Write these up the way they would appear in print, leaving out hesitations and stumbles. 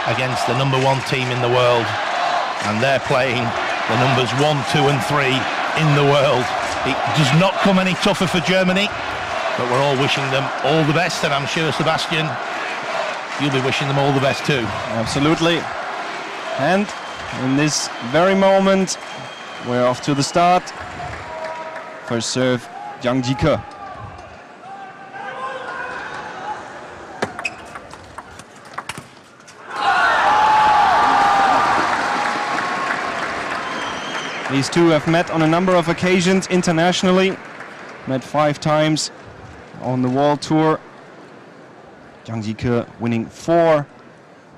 against the #1 team in the world, and they're playing the numbers 1, 2 and 3 in the world. It does not come any tougher for Germany, but we're all wishing them all the best, and I'm sure, Sebastian, you'll be wishing them all the best too. Absolutely. And in this very moment, we're off to the start. First serve, Jike. These two have met on a number of occasions internationally. Met 5 times on the World Tour. Jike winning 4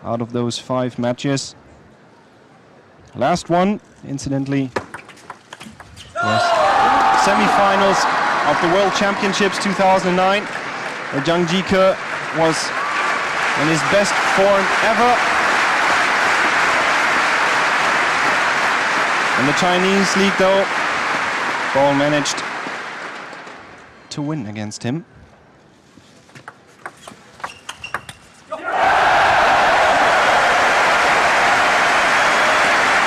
out of those 5 matches. Last one, incidentally, was semi-finals of the World Championships 2009, where Jike was in his best form ever. In the Chinese league, though, BOLL managed to win against him.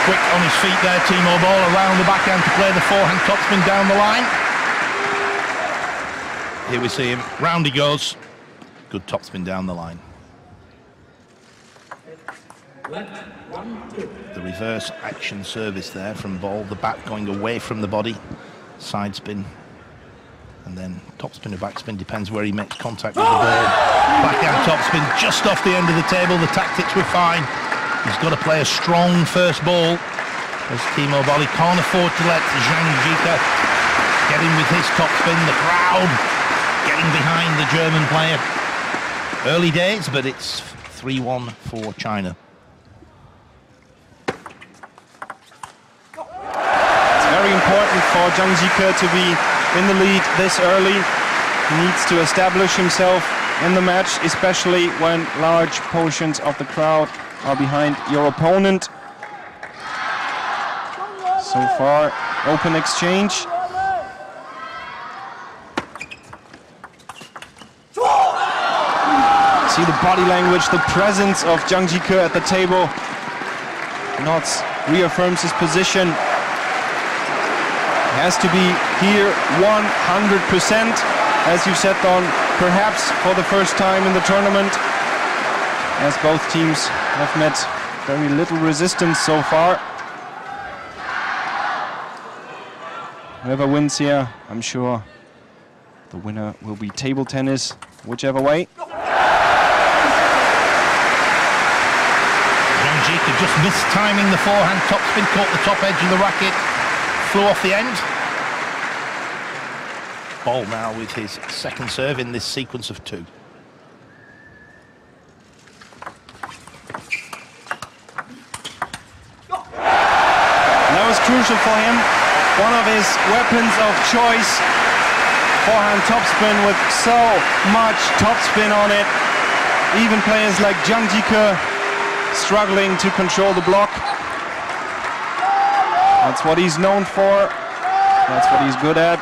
Quick on his feet there, Timo BOLL around the backhand to play the forehand topspin down the line. Here we see him, round he goes. Good topspin down the line. The reverse action service there from BOLL, the bat going away from the body, side spin, and then topspin or backspin, depends where he makes contact with the ball. Backhand topspin just off the end of the table, the tactics were fine. He's got to play a strong first ball, as Timo BOLL. He can't afford to let Jike get in with his topspin. The crowd getting behind the German player. Early days, but it's 3-1 for China. Very important for Jike to be in the lead this early. He needs to establish himself in the match, especially when large portions of the crowd are behind your opponent. So far, open exchange. See the body language, the presence of Jike at the table. Notts reaffirms his position. Has to be here 100%, as you said, Don, perhaps for the first time in the tournament, as both teams have met very little resistance so far. Whoever wins here, I'm sure the winner will be table tennis, whichever way. Jike just missed timing the forehand topspin, caught the top edge of the racket, flew off the end. BOLL now with his second serve in this sequence of 2. That was crucial for him. One of his weapons of choice. Forehand topspin with so much topspin on it. Even players like Jike struggling to control the block. That's what he's known for. That's what he's good at.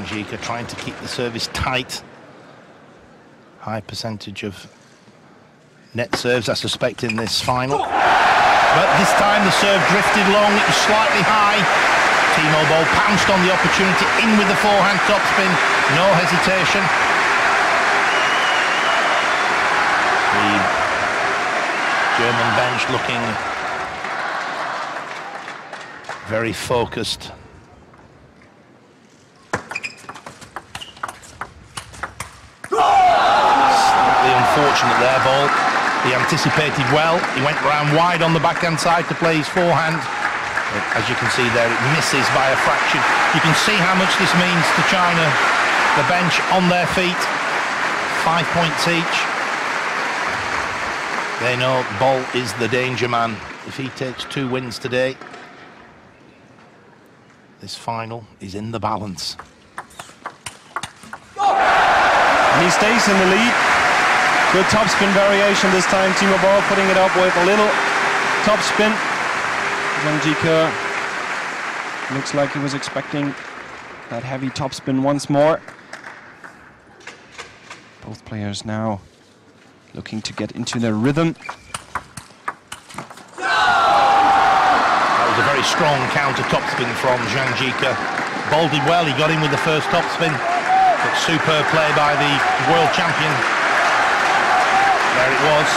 Jike trying to keep the service tight. High percentage of net serves, I suspect, in this final. But this time the serve drifted long, it was slightly high. Timo BOLL pounced on the opportunity, in with the forehand topspin, no hesitation. The German bench looking very focused. Unfortunate there, BOLL. He anticipated well. He went round wide on the backhand side to play his forehand. But as you can see there, it misses by a fraction. You can see how much this means to China. The bench on their feet, 5 points each. They know BOLL is the danger man. If he takes 2 wins today, this final is in the balance. And he stays in the lead. Good topspin variation this time. Timo BOLL putting it up with a little topspin. Jike looks like he was expecting that heavy topspin once more. Both players now looking to get into their rhythm. That was a very strong counter topspin from Zhang Jike. Boll did well, he got in with the first topspin, but superb play by the world champion. There it was.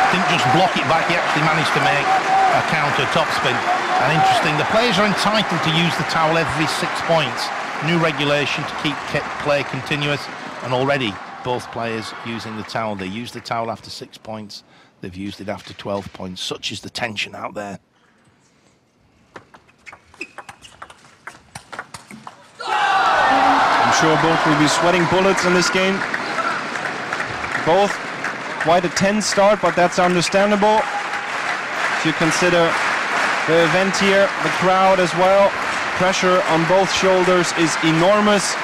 Didn't just block it back, he actually managed to make a counter topspin. And interesting, the players are entitled to use the towel every 6 points. New regulation to keep play continuous, and already both players using the towel. They use the towel after 6 points, they've used it after 12 points. Such is the tension out there. I'm sure both will be sweating bullets in this game. Both quite a tense start, but that's understandable. If you consider the event here, the crowd as well, pressure on both shoulders is enormous.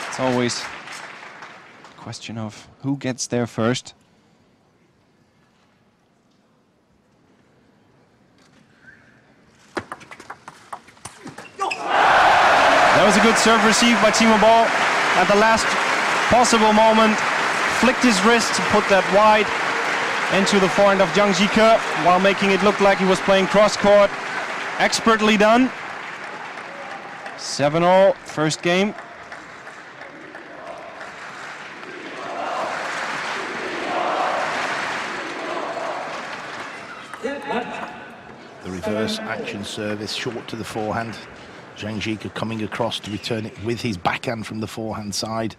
It's always a question of who gets there first. That was a good serve receive by Timo Boll at the last possible moment. Flicked his wrist to put that wide into the forehand of Zhang Jike while making it look like he was playing cross-court. Expertly done. 7-0, first game. The reverse action service short to the forehand. Zhang Jike coming across to return it with his backhand from the forehand side.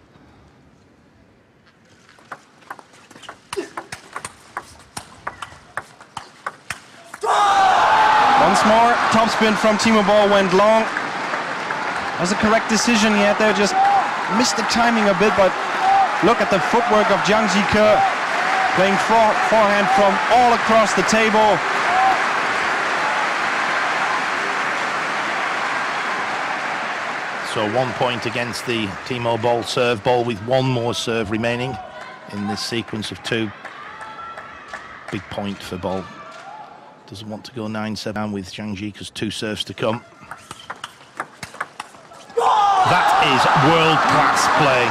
Once more, topspin from Timo Boll went long. That was a correct decision he had there, just missed the timing a bit, but look at the footwork of Zhang Jike, playing forehand from all across the table. So 1 point against the Timo Boll serve. Boll with one more serve remaining in this sequence of two. Big point for Boll. Doesn't want to go 9-7 with Zhang Jike's two serves to come. That is world-class play.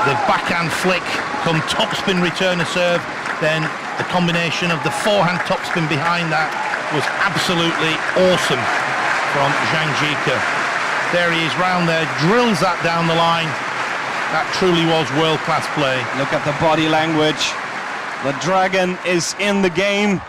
The backhand flick, come topspin return a serve, then the combination of the forehand topspin behind that was absolutely awesome from Zhang Jike. There he is round there, drills that down the line. That truly was world-class play. Look at the body language. The dragon is in the game.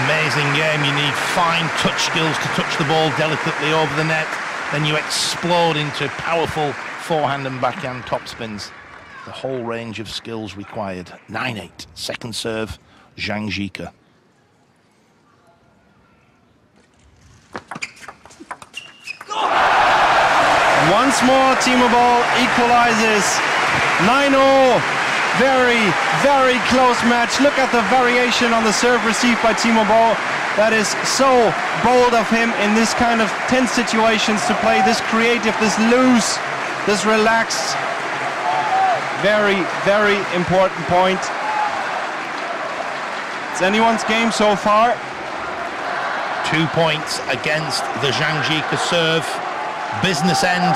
Amazing game. You need fine touch skills to touch the ball delicately over the net, then you explode into powerful forehand and backhand topspins. The whole range of skills required. 9-8, second serve, Zhang Jike. Once more, Timo Boll equalizes. 9-0. Very, very close match. Look at the variation on the serve received by Timo Boll. That is so bold of him in this kind of tense situations to play this creative, this loose, this relaxed. Very, very important point. It's anyone's game so far. 2 points against the Zhang Jike serve. Business end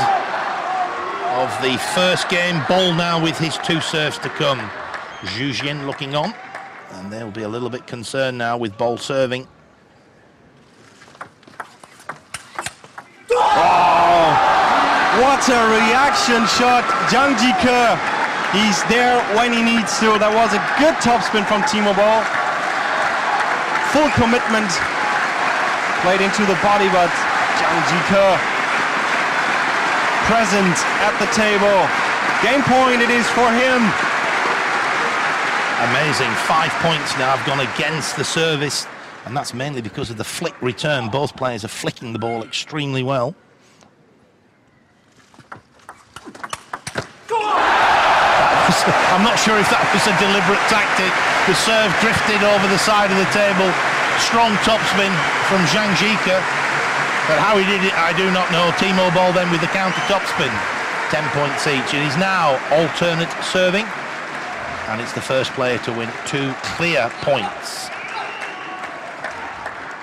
of the first game. Boll now with his two serves to come. Zhu Jin looking on, and they'll be a little bit concerned now with Boll serving. Oh, what a reaction shot, Zhang Jike. He's there when he needs to. That was a good topspin from Timo Boll. Full commitment, played into the body, but Zhang Jike present at the table. Game point it is for him. Amazing, 5 points now have gone against the service, and that's mainly because of the flick return. Both players are flicking the ball extremely well. I'm not sure if that was a deliberate tactic. The serve drifted over the side of the table. Strong topspin from Zhang Jike. But how he did it, I do not know. Timo BOLL then with the counter topspin. 10 points each. And he's now alternate serving. And it's the first player to win 2 clear points.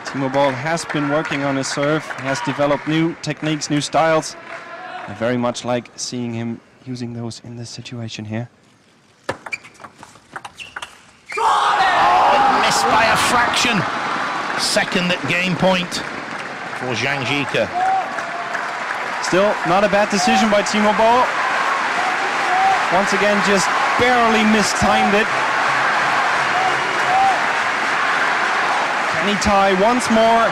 Timo BOLL has been working on his serve, has developed new techniques, new styles. I very much like seeing him using those in this situation here. Oh, missed by a fraction. Second game point for Jike. Still not a bad decision by Timo BOLL. Once again, just barely mistimed it. Can he tie once more?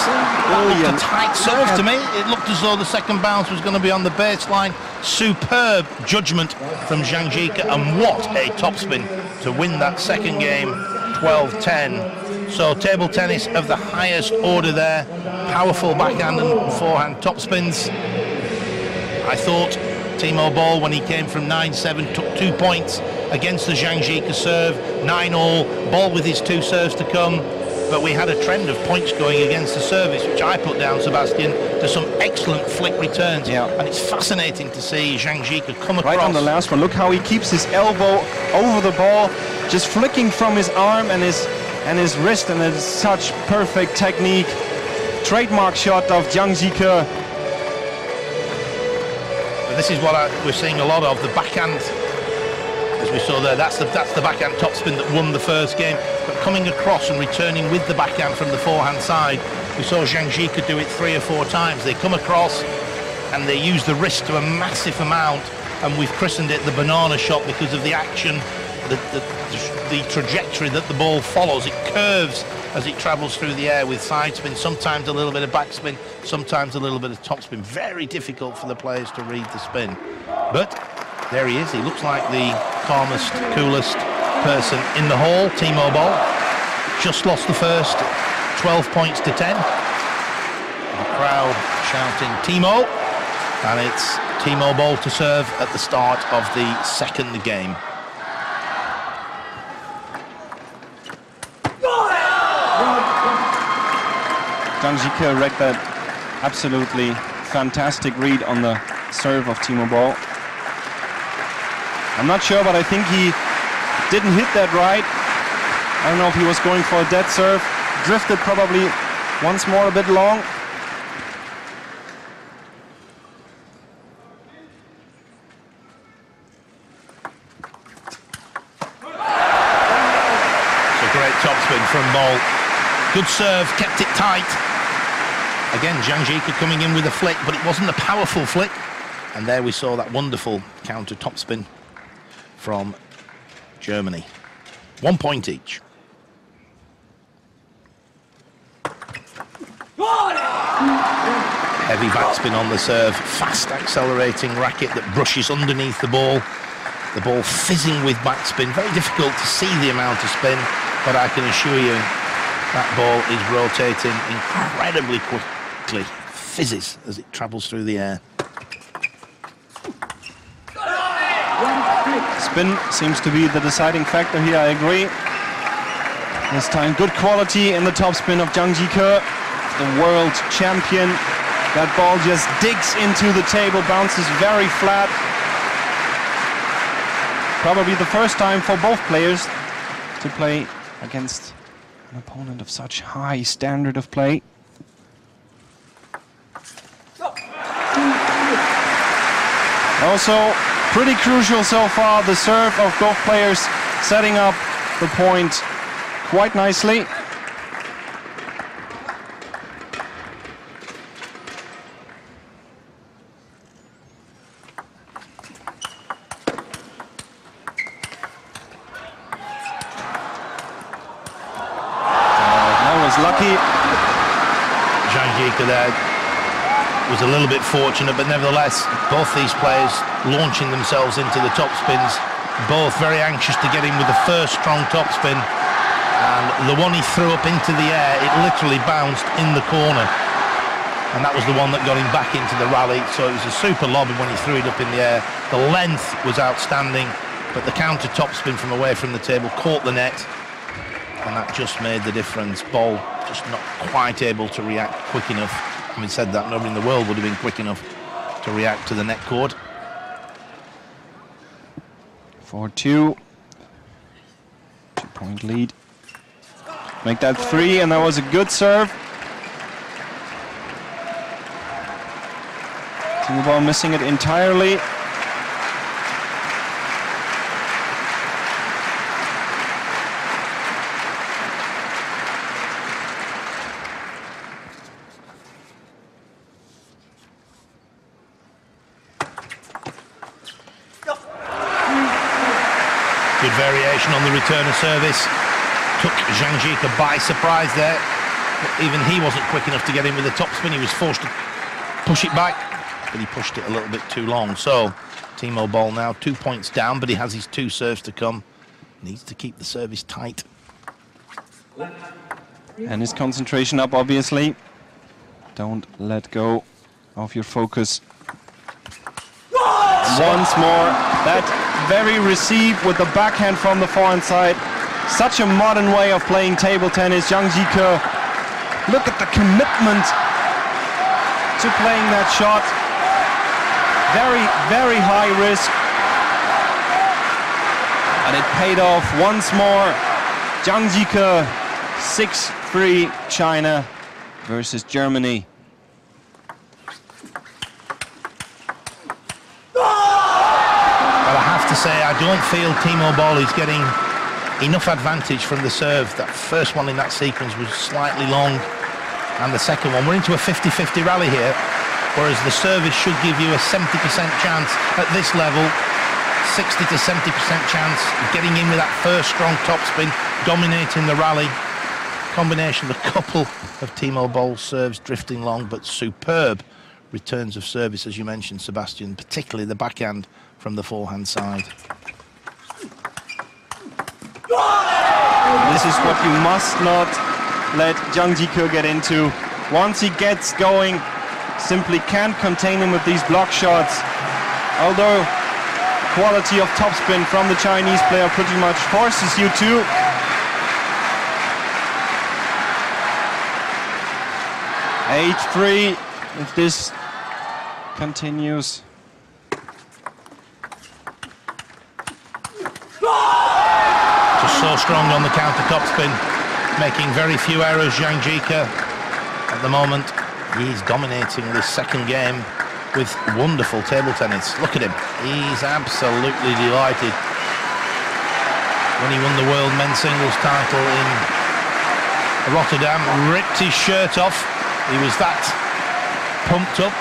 It looked a tight serve to me. It looked as though the second bounce was going to be on the baseline. Superb judgment from Jike, and what a topspin to win that second game, 12-10. So table tennis of the highest order there. Powerful backhand and forehand topspins. I thought Timo BOLL, when he came from 9-7, took 2 points against the Jike serve. 9-all, BOLL with his 2 serves to come. But we had a trend of points going against the service, which I put down, Sebastian, to some excellent flick returns. Yeah. And it's fascinating to see Jike come across. Right on the last one. Look how he keeps his elbow over the ball, just flicking from his arm and his wrist, and it's such perfect technique. Trademark shot of Jike. But this is what we're seeing a lot of, the backhand. As we saw there, that's the backhand topspin that won the first game. But coming across and returning with the backhand from the forehand side, we saw Jike do it 3 or 4 times. They come across and they use the wrist to a massive amount, and we've christened it the banana shot because of the action, the trajectory that the ball follows. It curves as it travels through the air with side spin, sometimes a little bit of backspin, sometimes a little bit of topspin. Very difficult for the players to read the spin. But there he is. He looks like the calmest, coolest person in the hall. Timo BOLL just lost the first, 12 points to 10. The crowd shouting Timo, and it's Timo BOLL to serve at the start of the second game. Jike wrecked that absolutely fantastic read on the serve of Timo BOLL. I'm not sure, but I think he didn't hit that right. I don't know if he was going for a dead serve. Drifted probably once more a bit long. It's a great topspin from BOLL. Good serve, kept it tight. Again, Jike coming in with a flick, but it wasn't a powerful flick. And there we saw that wonderful counter topspin from Germany. 1 point each. Heavy backspin on the serve, fast accelerating racket that brushes underneath the ball fizzing with backspin. Very difficult to see the amount of spin, but I can assure you that ball is rotating incredibly quickly. Fizzes as it travels through the air. Spin seems to be the deciding factor here, I agree. This time good quality in the topspin of Jike, the world champion. That ball just digs into the table, bounces very flat. Probably the first time for both players to play against an opponent of such high standard of play. Also, pretty crucial so far, the serve of both players setting up the point quite nicely. That was lucky. Jike there was a little bit fortunate, but nevertheless, both these players launching themselves into the top spins, both very anxious to get in with the first strong top spin, and the one he threw up into the air, it literally bounced in the corner. and that was the one that got him back into the rally. So it was a super lob when he threw it up in the air. The length was outstanding, but the counter topspin from away from the table caught the net, and that just made the difference. BOLL just not quite able to react quick enough. Having said that, nobody in the world would have been quick enough to react to the net cord. 4-2. 2-point lead. Make that 3, and that was a good serve. Timo BOLL missing it entirely. Good variation on the return of service. Took Jike by surprise there. But even he wasn't quick enough to get in with the topspin. He was forced to push it back, but he pushed it a little bit too long. So Timo BOLL now 2 points down, but he has his 2 serves to come. Needs to keep the service tight. And his concentration up, obviously. Don't let go of your focus. Once more, that very receive with the backhand from the forehand side. Such a modern way of playing table tennis. Jike, look at the commitment to playing that shot. Very, very high risk. And it paid off once more. Jike, 6-3 China versus Germany. But I have to say, I don't feel Timo BOLL is getting enough advantage from the serve. That first one in that sequence was slightly long, and the second one, we're into a 50-50 rally here, whereas the service should give you a 70% chance at this level, 60 to 70% chance of getting in with that first strong topspin, dominating the rally. Combination of a couple of Timo BOLL serves drifting long, but superb returns of service, as you mentioned, Sebastian, particularly the backhand from the forehand side. This is what you must not let Jike get into. Once he gets going, simply can't contain him with these block shots. Although quality of topspin from the Chinese player pretty much forces you to. H3, if this continues. Just so strong on the counter topspin, making very few errors. Jike at the moment, he's dominating this second game with wonderful table tennis. Look at him, he's absolutely delighted. When he won the world men's singles title in Rotterdam, ripped his shirt off. He was that pumped up.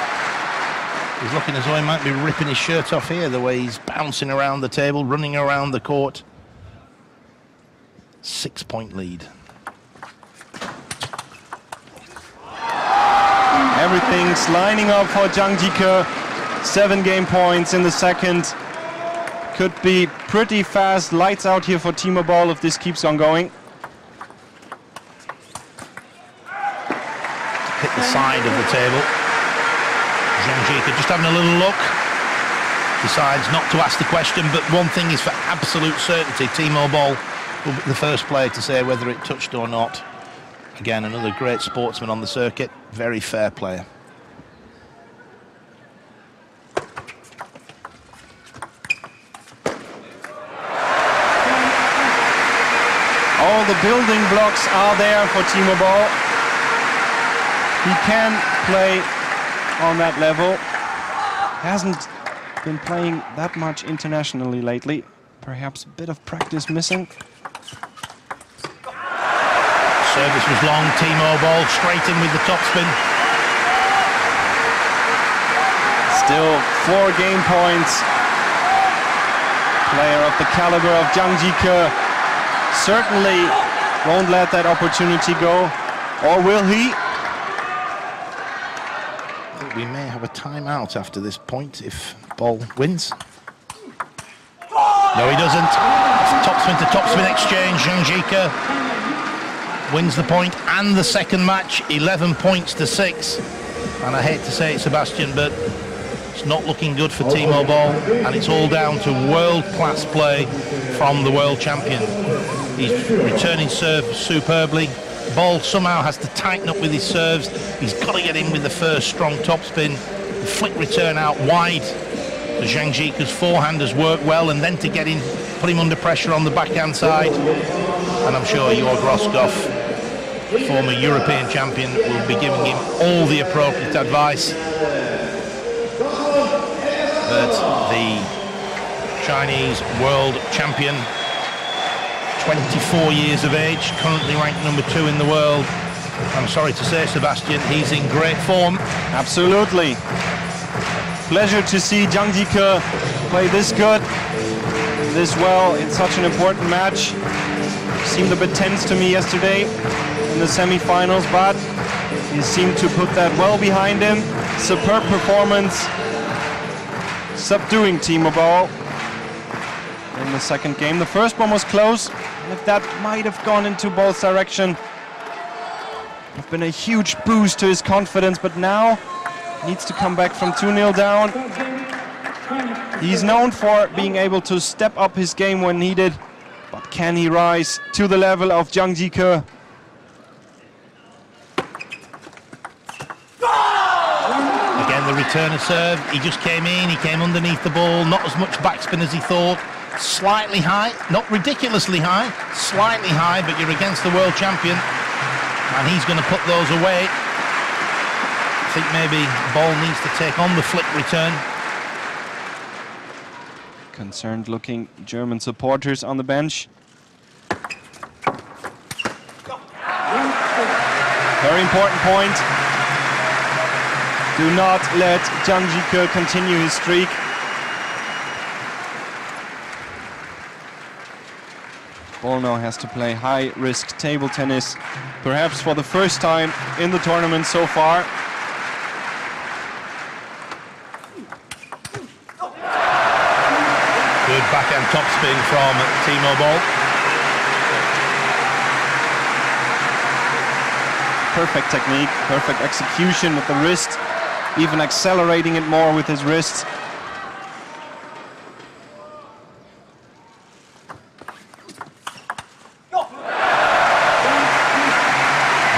He's looking as though he might be ripping his shirt off here, the way he's bouncing around the table, running around the court. 6-point lead. Everything's lining up for Jike. 7 game points in the second. Could be pretty fast. Lights out here for Timo BOLL if this keeps on going. Hit the side of the table. Jike just having a little look. Decides not to ask the question, but one thing is for absolute certainty, Timo BOLL will be the first player to say whether it touched or not. Again, another great sportsman on the circuit, very fair player. All the building blocks are there for Timo BOLL. He can play on that level. Hasn't been playing that much internationally lately. Perhaps a bit of practice missing. Service was long, Timo BOLL straight in with the topspin. Still 4 game points. Player of the caliber of Jike certainly won't let that opportunity go. Or will he? I think we may have a timeout after this point if BOLL wins. No, he doesn't. Topspin to topspin exchange. Jike wins the point and the second match, 11 points to 6. And I hate to say it, Sebastian, but it's not looking good for Timo BOLL, and it's all down to world-class play from the world champion. He's returning serve superbly. BOLL somehow has to tighten up with his serves. He's got to get in with the first strong topspin. The flick return out wide. So ZHANG Jike's forehand has worked well, and then to get in, put him under pressure on the backhand side. And I'm sure Jörg Roskopf, former European champion, will be giving him all the appropriate advice. But the Chinese world champion, 24 years of age, currently ranked #2 in the world. I'm sorry to say, Sebastian, he's in great form. Absolutely. Pleasure to see ZHANG Jike play this good, this well in such an important match. Seemed a bit tense to me yesterday in the semi-finals, but he seemed to put that well behind him. Superb performance, subduing Timo BOLL in the second game. The first one was close. If that might have gone into BOLL's direction, it would have been a huge boost to his confidence, but now needs to come back from 2-0 down. He's known for being able to step up his game when needed, but can he rise to the level of ZHANG Jike? Again, the return of serve. He just came in, he came underneath the ball, not as much backspin as he thought. Slightly high, not ridiculously high, slightly high, but you're against the world champion, and he's going to put those away. I think maybe BOLL needs to take on the flick return. Concerned looking German supporters on the bench. Very important point. Do not let ZHANG Jike continue his streak. BOLL now has to play high-risk table tennis, perhaps for the first time in the tournament so far. Good backhand topspin from Timo BOLL. Perfect technique, perfect execution with the wrist, even accelerating it more with his wrists.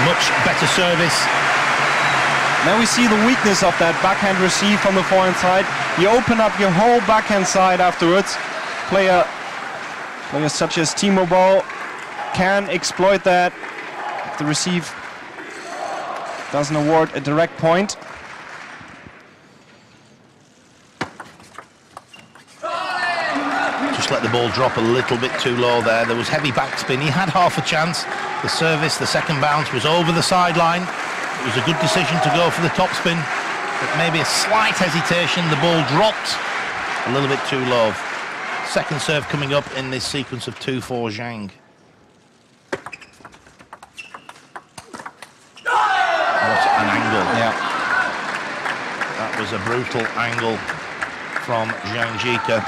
Much better service. Now we see the weakness of that backhand receive from the forehand side. You open up your whole backhand side afterwards. Players such as Timo BOLL can exploit that. If the receive doesn't award a direct point. Just let the ball drop a little bit too low there. There was heavy backspin. He had half a chance. The service, the second bounce was over the sideline. It was a good decision to go for the topspin, but maybe a slight hesitation. The ball dropped a little bit too low. Second serve coming up in this sequence of 2 for ZHANG. What an angle. Yeah. That was a brutal angle from ZHANG Jike.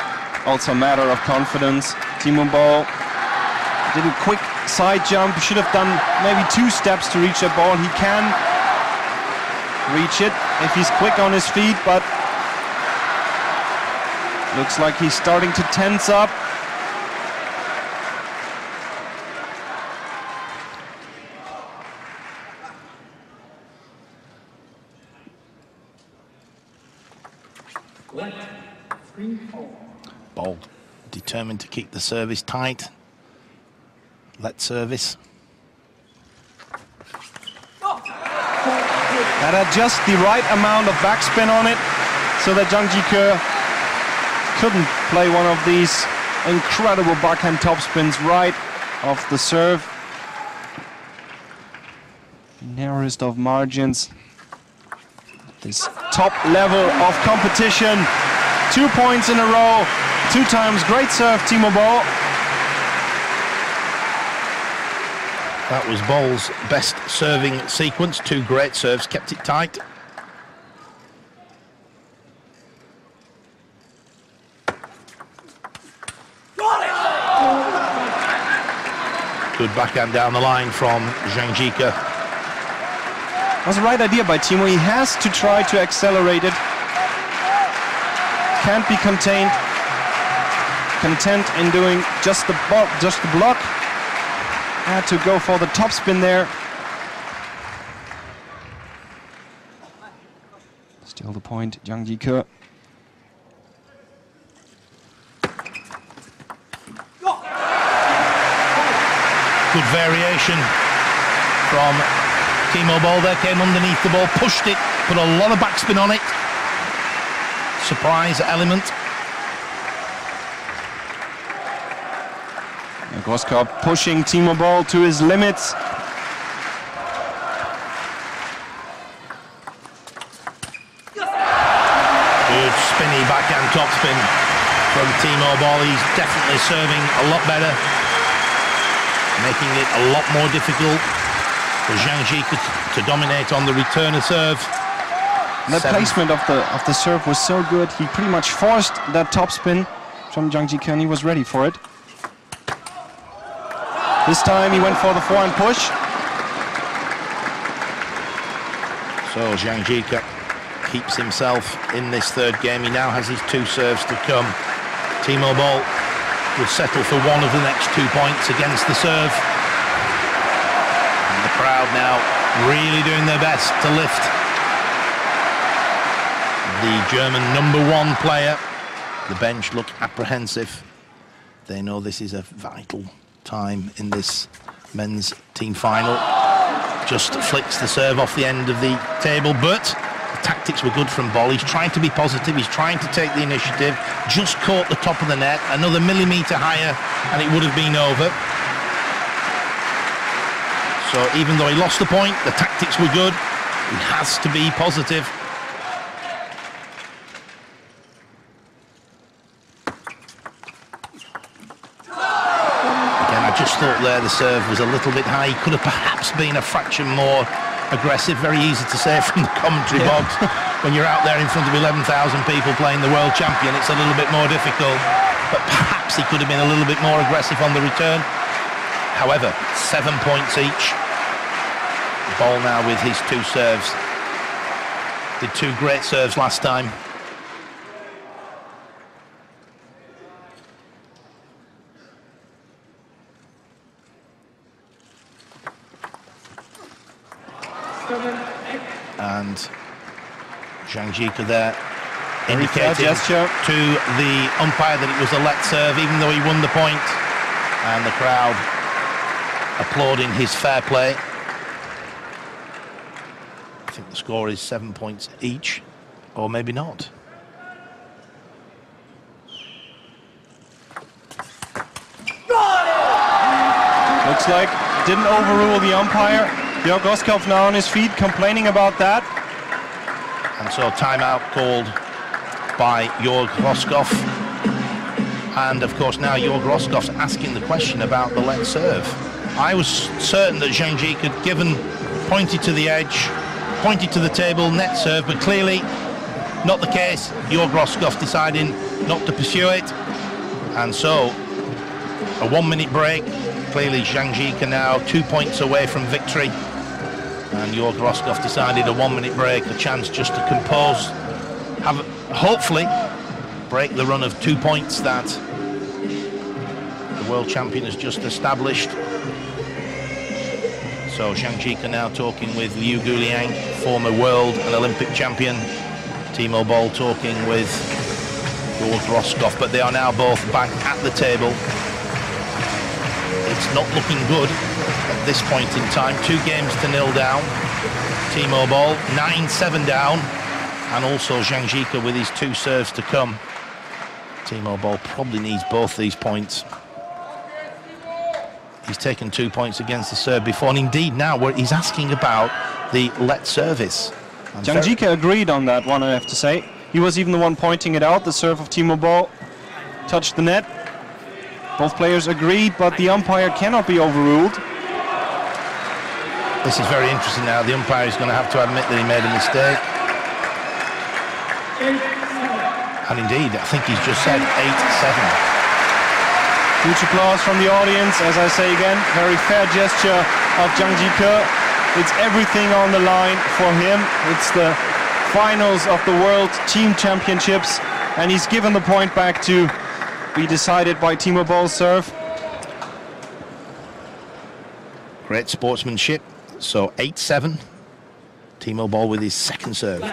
Also a matter of confidence. Timo BOLL did a quick side jump. Should have done maybe 2 steps to reach that ball. He can reach it if he's quick on his feet, but looks like he's starting to tense up. BOLL determined to keep the service tight. Let service. That had just the right amount of backspin on it, so that ZHANG Jike couldn't play one of these incredible backhand topspins right off the serve. Narrowest of margins. This top level of competition. 2 points in a row. 2 times great serve, Timo BOLL. That was BOLL's best serving sequence. 2 great serves, kept it tight. Good backhand down the line from ZHANG Jike. was the right idea by Timo. He has to try to accelerate it. Can't be content in doing just the block. Had to go for the topspin there. Still the point, Jike. Good variation from Timo BOLL there, came underneath the ball, pushed it, put a lot of backspin on it. Surprise element. Groskop pushing Timo BOLL to his limits. Good spinny backhand topspin from Timo BOLL. He's definitely serving a lot better, making it a lot more difficult for Jike to dominate on the return of serve. And the placement of the serve was so good. He pretty much forced that topspin from Jike, and he was ready for it. This time he went for the forehand push. So Jike keeps himself in this third game. He now has his 2 serves to come. Timo BOLL would settle for one of the next 2 points against the serve. And the crowd now really doing their best to lift the German #1 player. The bench look apprehensive. They know this is a vital time in this men's team final. Just flicks the serve off the end of the table, but the tactics were good from BOLL. He's trying to be positive, he's trying to take the initiative, just caught the top of the net, another millimetre higher and it would have been over. So even though he lost the point, the tactics were good, he has to be positive. Just thought there the serve was a little bit high. He could have perhaps been a fraction more aggressive. Very easy to say from the commentary box. When you're out there in front of 11,000 people playing the world champion, it's a little bit more difficult. But perhaps he could have been a little bit more aggressive on the return. However, 7 points each. BOLL now with his 2 serves. Did 2 great serves last time. And Jike there indicating to the umpire that it was a let serve, even though he won the point, and the crowd applauding his fair play. I think the score is 7 points each, or maybe not. Looks like didn't overrule the umpire. Jörg Groskop now on his feet, complaining about that. And so timeout called by Jörg Groskop. And of course now Jörg Groskop's asking the question about the let serve. I was certain that Jike had pointed to the edge, pointed to the table, net serve, but clearly not the case. Jörg Groskop deciding not to pursue it. And so a 1 minute break. Clearly Jike now 2 points away from victory. And Jörg Groskop decided a 1 minute break, a chance just to compose, hopefully break the run of 2 points that the world champion has just established. So Jike now talking with Liu Guliang, former world and Olympic champion. Timo BOLL talking with Jörg Groskop, but they are now both back at the table. It's not looking good at this point in time. 2 games to 0 down. Timo BOLL 9-7 down, and also Jike with his 2 serves to come. Timo BOLL probably needs both these points. He's taken 2 points against the serve before, and indeed now he's asking about the let service. Jike agreed on that one, I have to say. He was even the one pointing it out. The serve of Timo BOLL touched the net. Both players agreed, but the umpire cannot be overruled. This is very interesting now. The umpire is going to have to admit that he made a mistake. And indeed, I think he's just said 8-7. Huge applause from the audience. As I say again, very fair gesture of Jike. It's everything on the line for him. It's the finals of the World Team Championships, and he's given the point back to be decided by Timo Boll's serve. Great sportsmanship. So 8-7. Timo Boll with his second serve.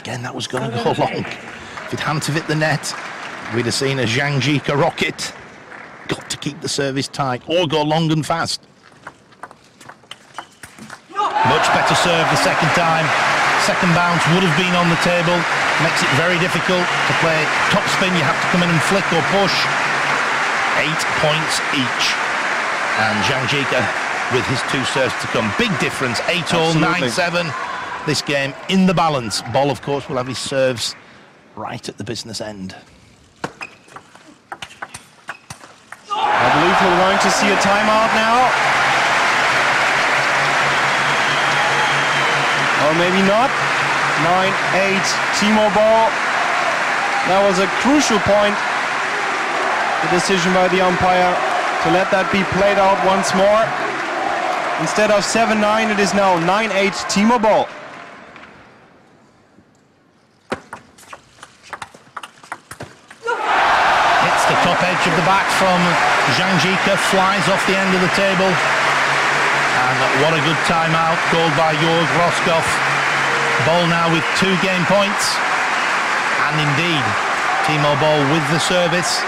Again, that was going to go long. If it hadn't have hit the net, we'd have seen a Jike rocket. Got to keep the service tight or go long and fast. Much better serve the second time. Second bounce would have been on the table. Makes it very difficult to play topspin. You have to come in and flick or push. 8 points each. And Jike with his 2 serves to come. Big difference. 8-all, 9-7. This game in the balance. Boll, of course, will have his serves right at the business end. I believe we're going to see a timeout now. Or maybe not. 9-8, Timo Boll. That was a crucial point. The decision by the umpire to let that be played out once more. Instead of 7-9, it is now 9-8, Timo Boll. Hits the top edge of the bat from Jike, flies off the end of the table. And what a good timeout called by Jörg Roskopf. Boll now with 2 game points. And indeed, Timo Boll with the service.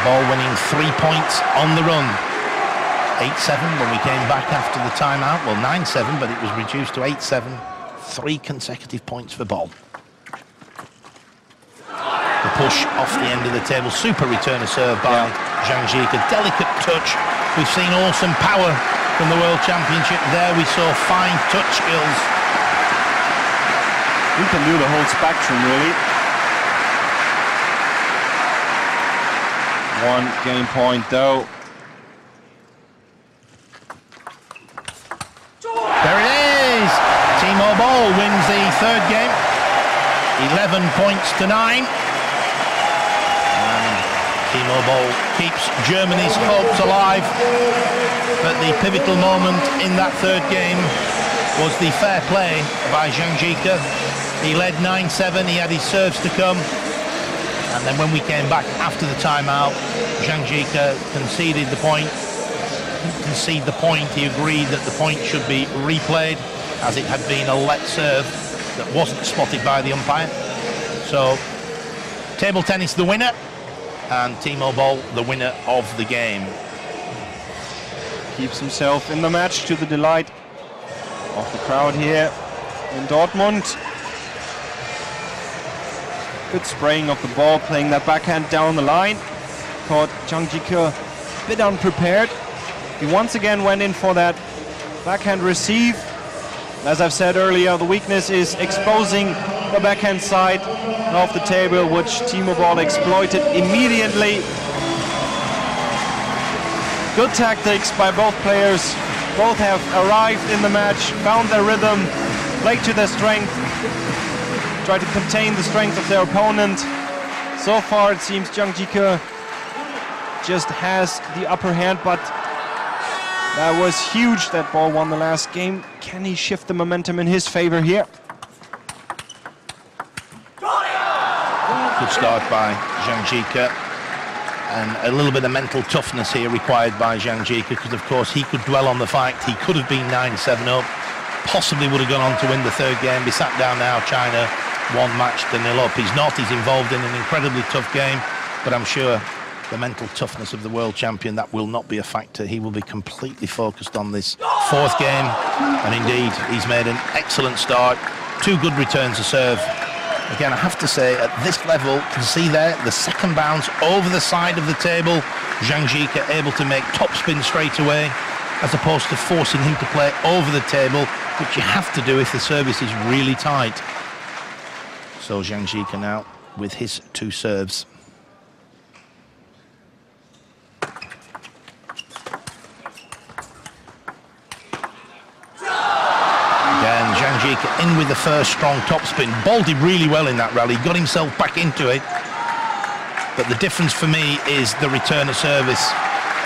Boll winning 3 points on the run. 8-7 when we came back after the timeout. Well, 9-7, but it was reduced to 8-7. 3 consecutive points for Boll. The push off the end of the table. Super return of serve by Jike. A delicate touch. We've seen awesome power from the World Championship. There we saw fine touch skills. We can do the whole spectrum, really. 1 game point, though. There it is! Timo Boll wins the 3rd game. 11 points to 9. And Timo Boll keeps Germany's hopes alive. But the pivotal moment in that 3rd game was the fair play by Jike. He led 9-7, he had his serves to come. And then when we came back after the timeout, Jike conceded the point. Concede the point, he agreed that the point should be replayed, as it had been a let serve that wasn't spotted by the umpire. So, table tennis the winner, and Timo Boll the winner of the game. Keeps himself in the match to the delight of the crowd here in Dortmund. Good spraying of the ball, playing that backhand down the line. Caught Jike a bit unprepared. He once again went in for that backhand receive. As I've said earlier, the weakness is exposing the backhand side of the table, which Timo Boll exploited immediately. Good tactics by both players. Both have arrived in the match, found their rhythm, played to their strength, tried to contain the strength of their opponent. So far it seems Jike just has the upper hand, but that was huge that Boll won the last game. Can he shift the momentum in his favor here? Good start by Jike. And a little bit of mental toughness here required by Jike, because of course he could dwell on the fact he could have been 9-7 up, possibly would have gone on to win the 3rd game, be sat down now, China 1 match to 0 up. He's not, he's involved in an incredibly tough game, but I'm sure the mental toughness of the world champion, that will not be a factor. He will be completely focused on this 4th game, and indeed he's made an excellent start. 2 good returns to serve. Again, I have to say, at this level, you can see there the second bounce over the side of the table. Jike able to make topspin straight away, as opposed to forcing him to play over the table, which you have to do if the service is really tight. So Jike now with his 2 serves. Again, Jike in with the first strong topspin. Boll did really well in that rally, got himself back into it. But the difference for me is the return of service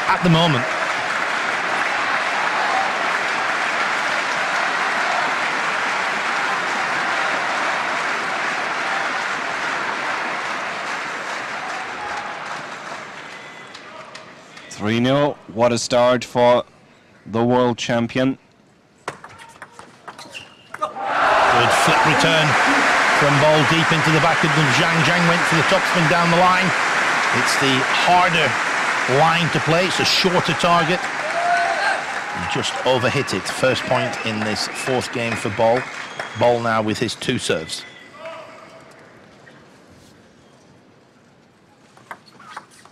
at the moment. 3-0. What a start for the world champion. Good flip return from BOLL deep into the back of the ZHANG. ZHANG went for the topspin down the line. It's the harder line to play. It's a shorter target. He just overhit it. First point in this fourth game for BOLL. BOLL now with his 2 serves.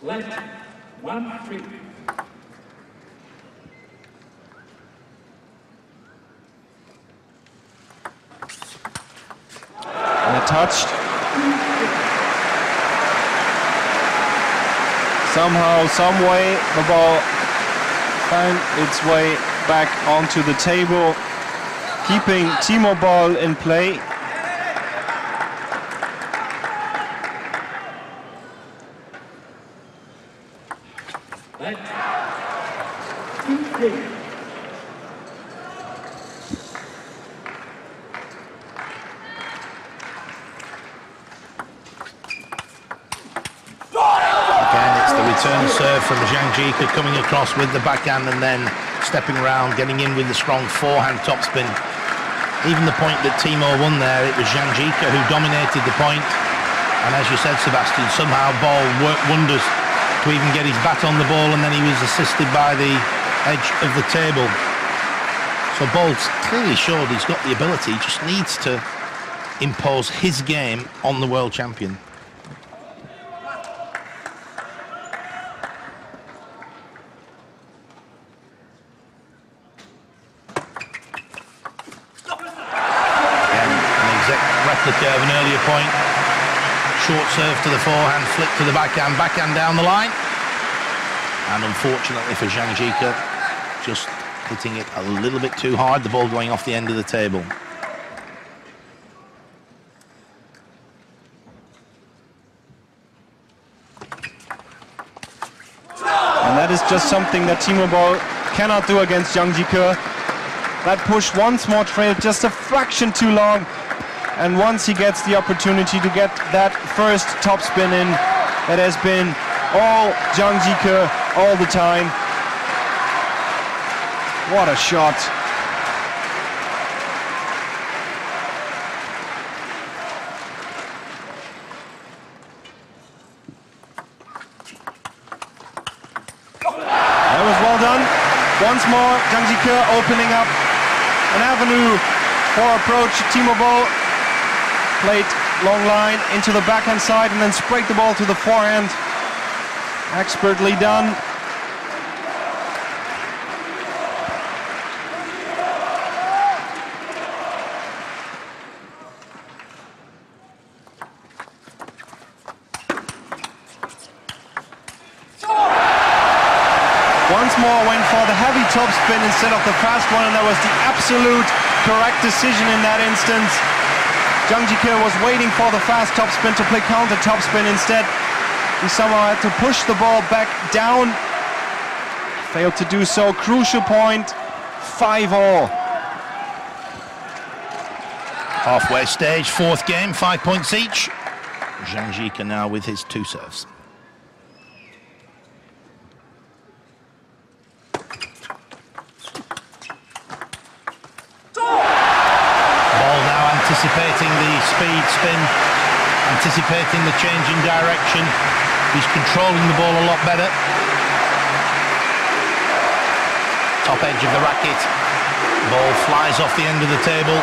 Left, 1-3. Touched. Somehow, some way, the ball found its way back onto the table, keeping Timo BOLL in play. Return serve from Jike coming across with the backhand and then stepping around, getting in with the strong forehand topspin. Even the point that Timo won there, it was Jike who dominated the point. And as you said, Sebastian, somehow BOLL worked wonders to even get his bat on the ball, and then he was assisted by the edge of the table. So BOLL's clearly showed he's got the ability, he just needs to impose his game on the world champion. Replica of an earlier point. Short serve to the forehand, flip to the backhand, backhand down the line. And unfortunately for Jike, just hitting it a little bit too hard, the ball going off the end of the table. And that is just something that Timo BOLL cannot do against Jike. That push once more trailed just a fraction too long. And once he gets the opportunity to get that first topspin in, that has been all Jike all the time. What a shot. That was well done. Once more, Jike opening up an avenue for approach. Timo BOLL played long line into the backhand side and then sprayed the ball to the forehand. Expertly done. Once more went for the heavy topspin instead of the fast one, and that was the absolute correct decision in that instance. Jike was waiting for the fast topspin to play counter topspin. Instead, he somehow had to push the ball back down. Failed to do so. Crucial point, 5-all. Halfway stage, fourth game, 5 points each. Jike now with his 2 serves. Anticipating the speed spin, anticipating the change in direction. He's controlling the ball a lot better. Top edge of the racket. Ball flies off the end of the table.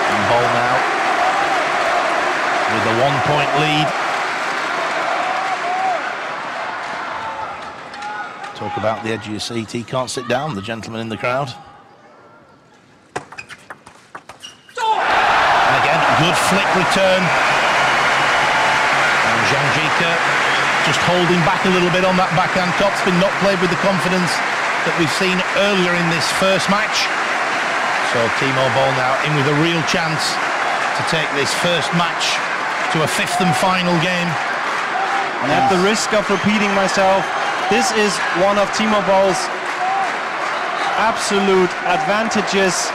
And BOLL now with a 1-point lead. Talk about the edge of your seat. He can't sit down, the gentleman in the crowd. Good flick return. And Jike just holding back a little bit on that backhand topspin, not played with the confidence that we've seen earlier in this first match. So Timo BOLL now in with a real chance to take this first match to a 5th and final game. And at the risk of repeating myself, this is one of Timo BOLL's absolute advantages,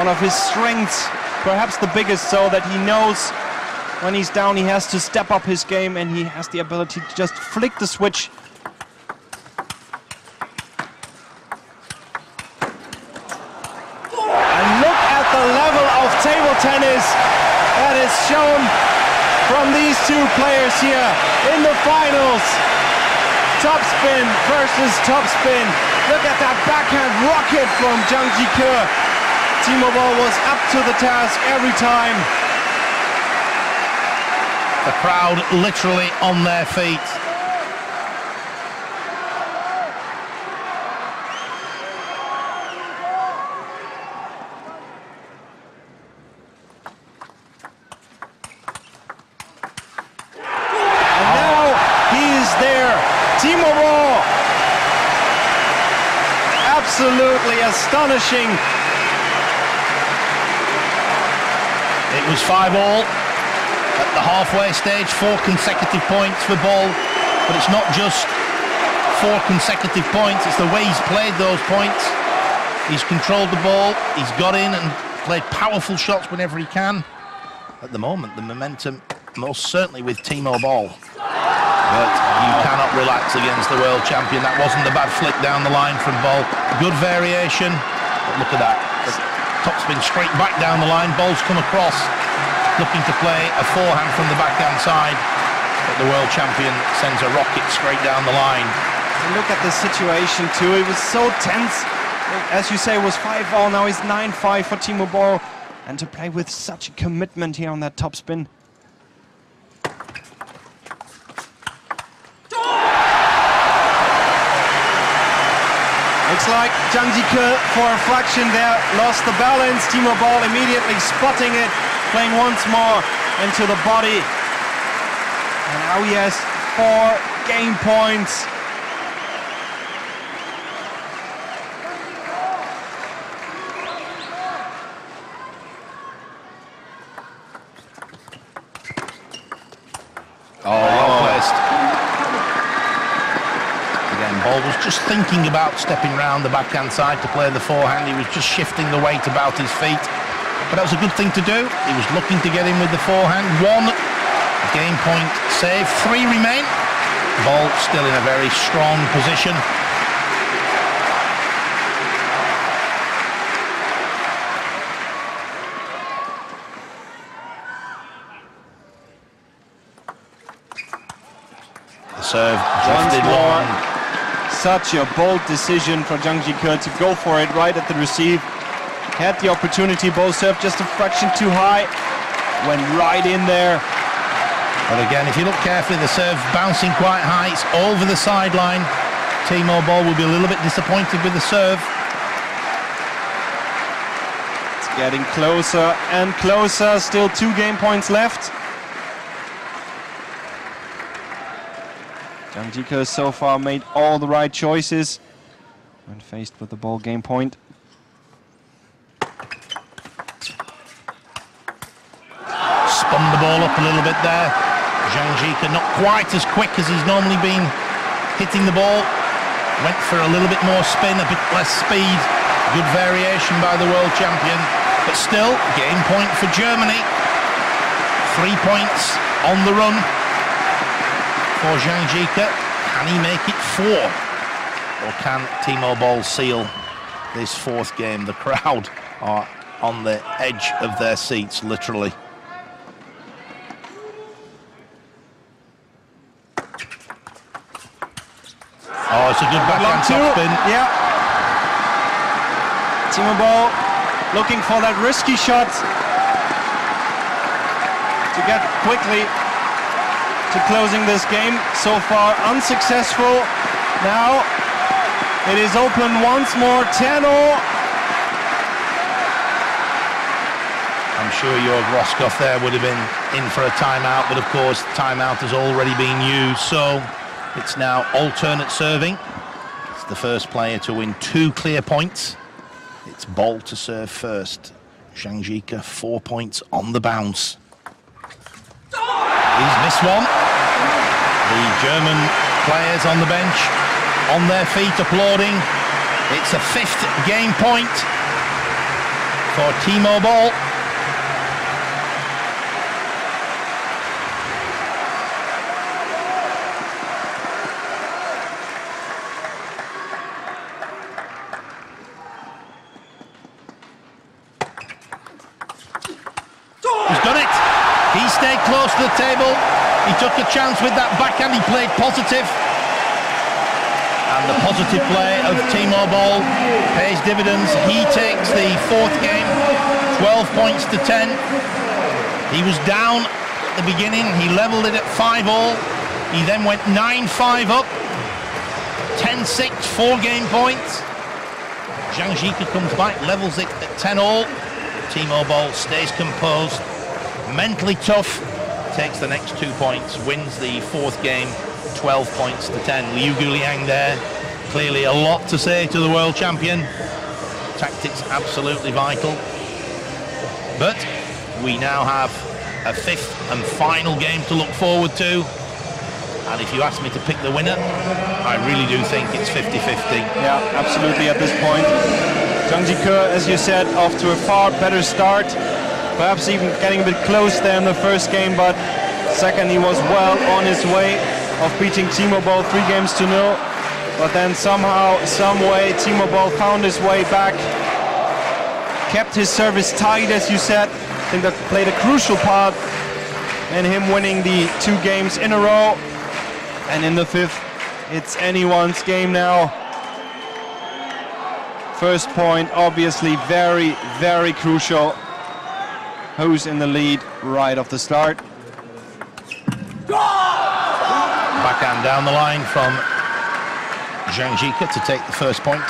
one of his strengths. Perhaps the biggest, so that he knows when he's down he has to step up his game, and he has the ability to just flick the switch from these two players here in the finals. Top spin versus top spin. Look at that backhand rocket from Zhang Jike. Timo Boll was up to the task every time. The crowd literally on their feet. And now he is there. Timo Boll. Absolutely astonishing. It was 5-all at the halfway stage, 4 consecutive points for Boll, but it's not just 4 consecutive points, it's the way he's played those points. He's controlled the ball, he's got in and played powerful shots whenever he can. At the moment, the momentum most certainly with Timo Boll, but you cannot relax against the world champion. That wasn't a bad flick down the line from Boll. Good variation, but look at that. Topspin straight back down the line. Boll's come across, looking to play a forehand from the backhand side, but the world champion sends a rocket straight down the line. And look at the situation too. It was so tense. As you say, it was 5-all. Now it's 9-5 for Timo Boll, and to play with such a commitment here on that topspin. Looks like Zhang Jike for a fraction there lost the balance. Timo Boll immediately spotting it, playing once more into the body. And now he has 4 game points. Oh, well placed. Again, Boll was just thinking about stepping round the backhand side to play the forehand. He was just shifting the weight about his feet. But that was a good thing to do. He was looking to get in with the forehand. 1 game point save, 3 remain. Boll still in a very strong position. Serve drifted long. Such a bold decision for Zhang Jike to go for it right at the receive. Had the opportunity, Boll served just a fraction too high. Went right in there. But again, if you look carefully, the serve bouncing quite high. It's over the sideline. Timo Boll will be a little bit disappointed with the serve. It's getting closer and closer. Still 2 game points left. Zhang Jike so far made all the right choices when faced with the Boll game point. Spun the ball up a little bit there. Zhang Jike not quite as quick as he's normally been hitting the ball. Went for a little bit more spin, a bit less speed. Good variation by the world champion. But still, game point for Germany. 3 points on the run for Zhang Jike. Can he make it 4? Or can Timo Boll seal this 4th game? The crowd are on the edge of their seats, literally. Oh, it's a good backhand topspin. Yeah. Timo Boll looking for that risky shot to get quickly to closing this game. So far unsuccessful. Now it is open once more, 10-all. I'm sure Jörg Roskopf there would have been in for a timeout, but of course the timeout has already been used, so it's now alternate serving. It's the first player to win 2 clear points. It's Boll to serve first. Zhang Jike 4 points on the bounce. He's missed one. The German players on the bench on their feet applauding. It's a 5th game point for Timo Boll. He's done it. He stayed close to the table. He took a chance with that backhand. He played positive. And the positive play of Timo BOLL pays dividends. He takes the fourth game, 12 points to 10. He was down at the beginning. He leveled it at 5-all. He then went 9-5 up, 10-6, 4 game points. Zhang Jike comes back, levels it at 10-all. Timo BOLL stays composed, mentally tough, takes the next 2 points, wins the fourth game, 12 points to 10. Liu Guliang there, clearly a lot to say to the world champion. Tactics absolutely vital. But we now have a fifth and final game to look forward to. And if you ask me to pick the winner, I really do think it's 50-50. Yeah, absolutely at this point. Zhang Jike, as you said, off to a far better start. Perhaps even getting a bit close there in the first game, but second he was well on his way of beating Timo BOLL 3-0. But then somehow, some way, Timo BOLL found his way back. Kept his service tight, as you said. I think that played a crucial part in him winning the 2 games in a row. And in the fifth, it's anyone's game now. First point, obviously very, very crucial. Who's in the lead right off the start? Backhand down the line from Zhang Jike to take the first point.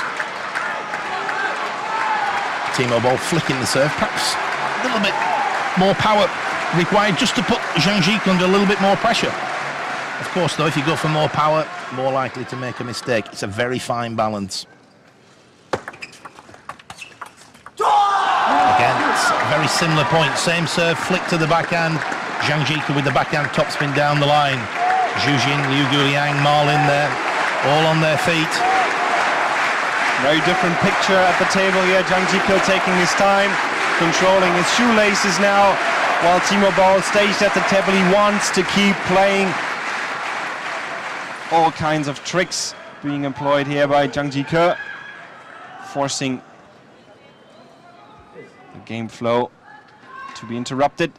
Timo BOLL flicking the serve, perhaps a little bit more power required just to put Zhang Jike under a little bit more pressure. Of course, though, if you go for more power, more likely to make a mistake. It's a very fine balance. Again, it's a very similar point. Same serve, flick to the backhand. Zhang Jike with the backhand topspin down the line. Zhu Jin, Liu Guliang, Marlin there, all on their feet. Very different picture at the table here. Zhang Jike taking his time, controlling his shoelaces now, while Timo BOLL stays at the table. He wants to keep playing. All kinds of tricks being employed here by Zhang Jike, forcing the game flow to be interrupted.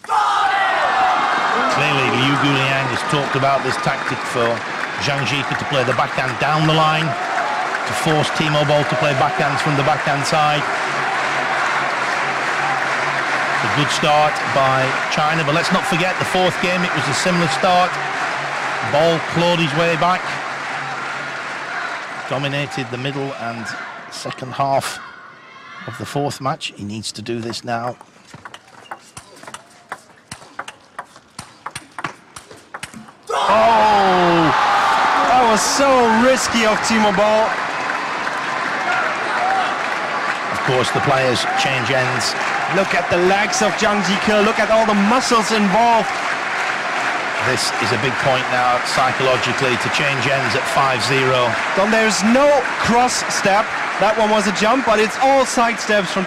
Clearly, Liu Guliang has talked about this tactic for Zhang Jike to play the backhand down the line, to force Timo BOLL to play backhands from the backhand side. A good start by China, but let's not forget the fourth game, it was a similar start. BOLL clawed his way back, dominated the middle and second half of the fourth match. He needs to do this now. Oh, that was so risky of Timo BOLL. Of course, the players change ends. Look at the legs of Zhang Jike, look at all the muscles involved. This is a big point now psychologically to change ends at 5-0. Then there's no cross step. That one was a jump, but it's all side steps from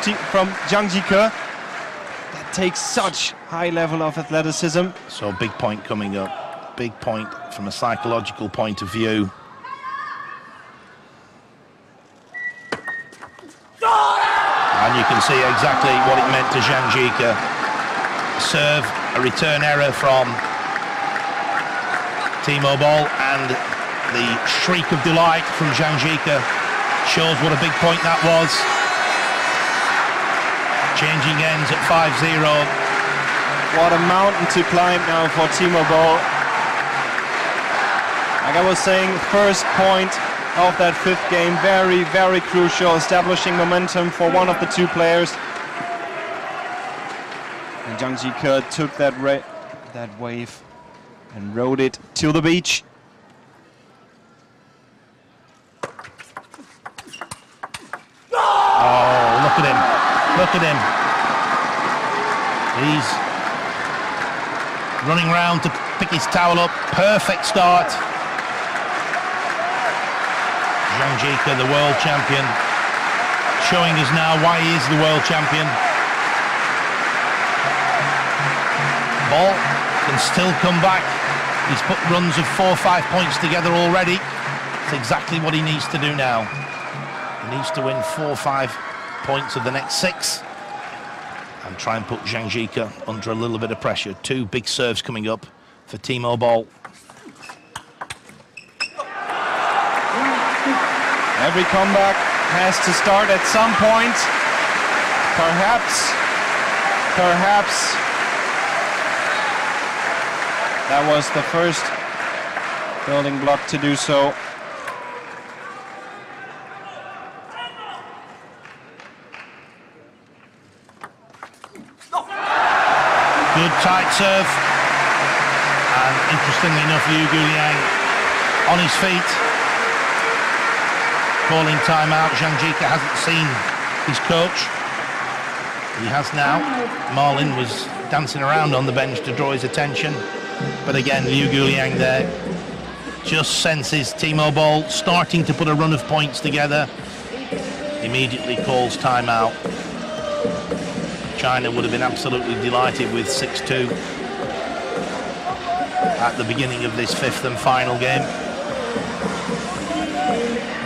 Zhang Jike. That takes such high level of athleticism. So big point coming up. Big point from a psychological point of view. And you can see exactly what it meant to Zhang Jike. Serve, a return error from Timo BOLL, and the shriek of delight from Zhang Jike shows what a big point that was. Changing ends at 5-0. What a mountain to climb now for Timo BOLL. Like I was saying, first point of that fifth game, very, very crucial, establishing momentum for one of the 2 players. And Zhang Jike took that wave and rode it to the beach. Oh, look at him. Look at him. He's running round to pick his towel up. Perfect start. Zhang Jike, the world champion, showing us now why he is the world champion. BOLL can still come back. He's put runs of 4 or 5 points together already. It's exactly what he needs to do now. He needs to win 4 or 5 points of the next 6 and try and put Zhang Jike under a little bit of pressure. Two big serves coming up for Timo BOLL. Every comeback has to start at some point. Perhaps that was the first building block to do so. Good tight serve. And interestingly enough, Liang on his feet, calling timeout. Zhang Jike hasn't seen his coach. He has now. Marlin was dancing around on the bench to draw his attention. But again, Liang there just senses Timo BOLL starting to put a run of points together. Immediately calls timeout. China would have been absolutely delighted with 6-2 at the beginning of this fifth and final game.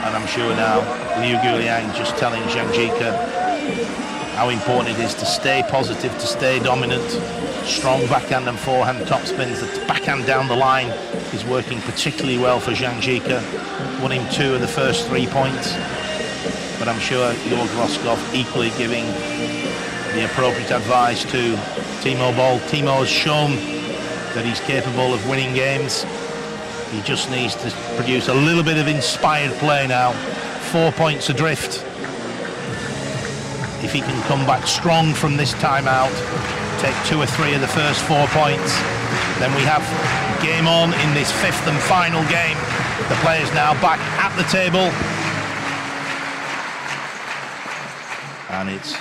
And I'm sure now Liang just telling Zhang Jike how important it is to stay positive, to stay dominant. Strong backhand and forehand topspins. The backhand down the line is working particularly well for Zhang Jike. Won him 2 of the first 3 points. But I'm sure Jorg Roskopf equally giving the appropriate advice to Timo BOLL. Timo has shown that he's capable of winning games. He just needs to produce a little bit of inspired play now. 4 points adrift. If he can come back strong from this timeout, take 2 or 3 of the first 4 points, then we have game on in this fifth and final game. The players now back at the table. And it's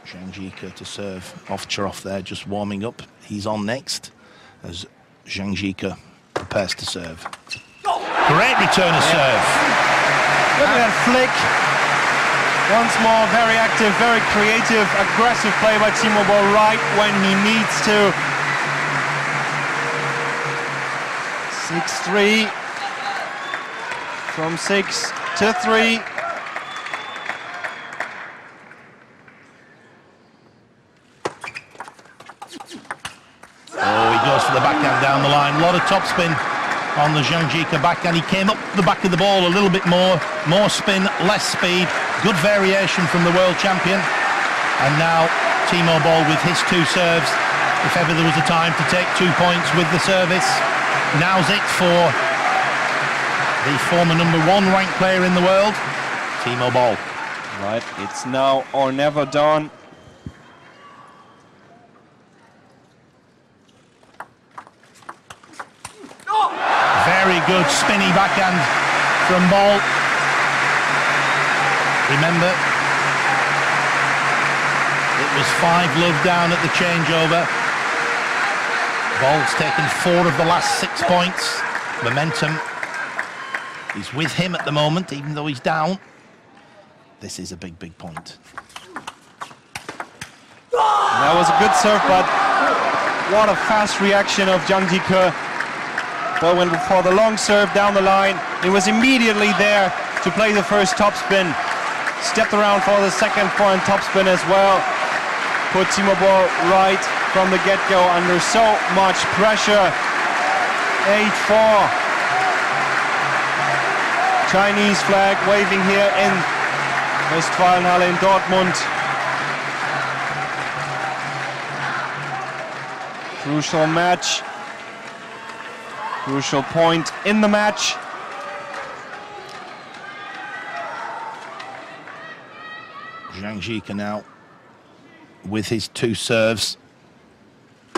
Zhang Jike to serve. Ovtcharov there just warming up. He's on next as Zhang Jike prepares to serve. Great return of serve. Look at that flick. Once more, very active, very creative, aggressive play by Timo BOLL right when he needs to. 6-3 from 6-3. Oh, he goes for the backhand down the line. A lot of topspin on the Zhang Jike backhand. He came up the back of the ball a little bit more spin, less speed. Good variation from the world champion. And now Timo BOLL with his 2 serves. If ever there was a time to take 2 points with the service, now's it for the former #1 ranked player in the world, Timo BOLL. Right, it's now or never done. Very good spinny backhand from BOLL. Remember, it was 5-love down at the changeover. BOLL's taken 4 of the last 6 points. Momentum is with him at the moment, even though he's down. This is a big, big point. That was a good serve, but what a fast reaction of Zhang Jike. Well, went for the long serve down the line. He was immediately there to play the first topspin. Stepped around for the second foreign topspin as well. Put Timo BOLL right from the get-go under so much pressure. 8-4. Chinese flag waving here in Westfalenhalle in Dortmund. Crucial match. Crucial point in the match. Zhang Jike now with his 2 serves.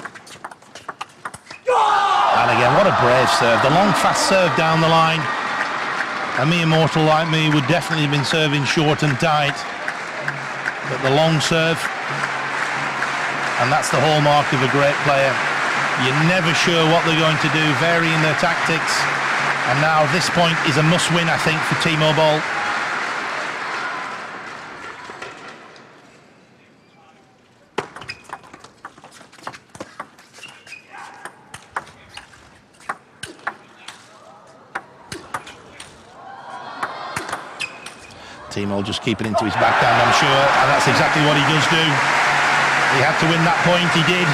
And again, what a brave serve. The long, fast serve down the line. A mere mortal like me would definitely have been serving short and tight. But the long serve, and that's the hallmark of a great player. You're never sure what they're going to do, varying their tactics. And now this point is a must-win, I think, for Timo BOLL. Timo just keeping into his backhand, I'm sure, and that's exactly what he does do. He had to win that point, he did,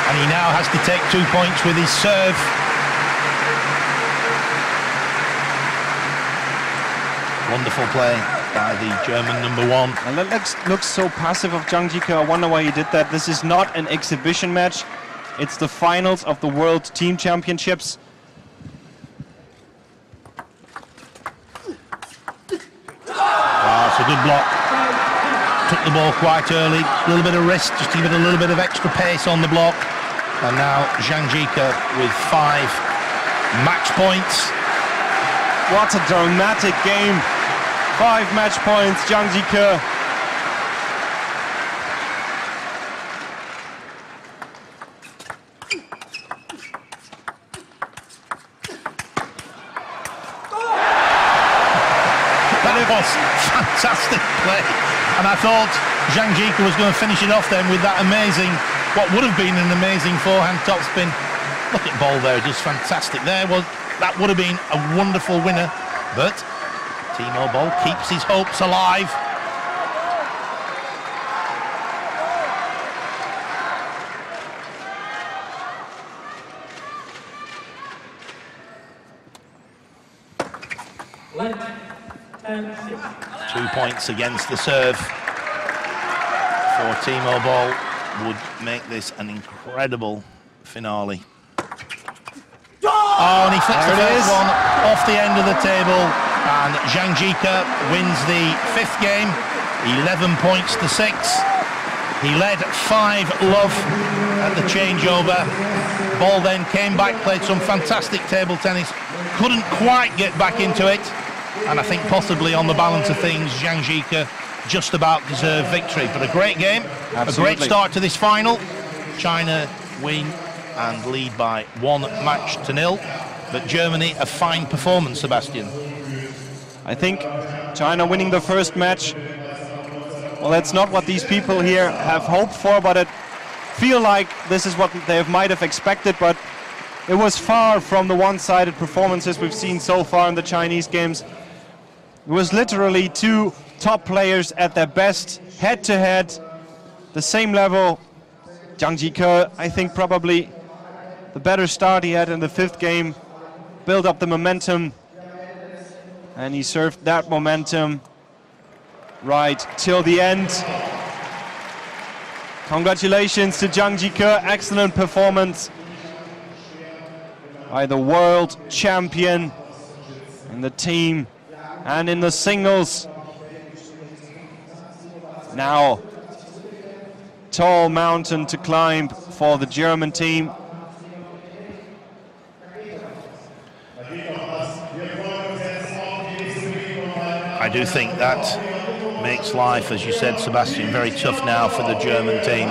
and he now has to take 2 points with his serve. Wonderful play by the German #1. And that looks so passive of Zhang Jike. I wonder why he did that. This is not an exhibition match. It's the finals of the World Team Championships. It's a good block. Took the ball quite early. A little bit of risk, just to give it a little bit of extra pace on the block. And now Zhang Jike with 5 match points. What a dramatic game. 5 match points, Zhang Jike. That was fantastic play. And I thought Zhang Jike was going to finish it off then with that amazing, what would have been an amazing forehand topspin. Look at BOLL there, just fantastic. That would have been a wonderful winner, but Timo BOLL keeps his hopes alive. Length 10-6. 2 points against the serve for Timo BOLL would make this an incredible finale. Oh, and he flicks the first one off the end of the table, and Zhang Jike wins the 5th game, 11 points to 6. He led 5-love at the changeover. BOLL then came back, played some fantastic table tennis, couldn't quite get back into it, and I think possibly on the balance of things, Zhang Jike just about deserved victory. But a great game, Absolutely. A great start to this final. China win and lead by 1-0. But Germany, a fine performance, Sebastian. I think China winning the first match, well, that's not what these people here have hoped for, but it feel like this is what they might have expected, but it was far from the one-sided performances we've seen so far in the Chinese games. It was literally 2 top players at their best, head-to-head, the same level. Zhang Jike, I think probably the better start he had in the 5th game, build up the momentum, and he served that momentum right till the end. Congratulations to Zhang Jike, excellent performance by the world champion in the team and in the singles. Now, tall mountain to climb for the German team. I do think that makes life, as you said, Sebastian, very tough now for the German team.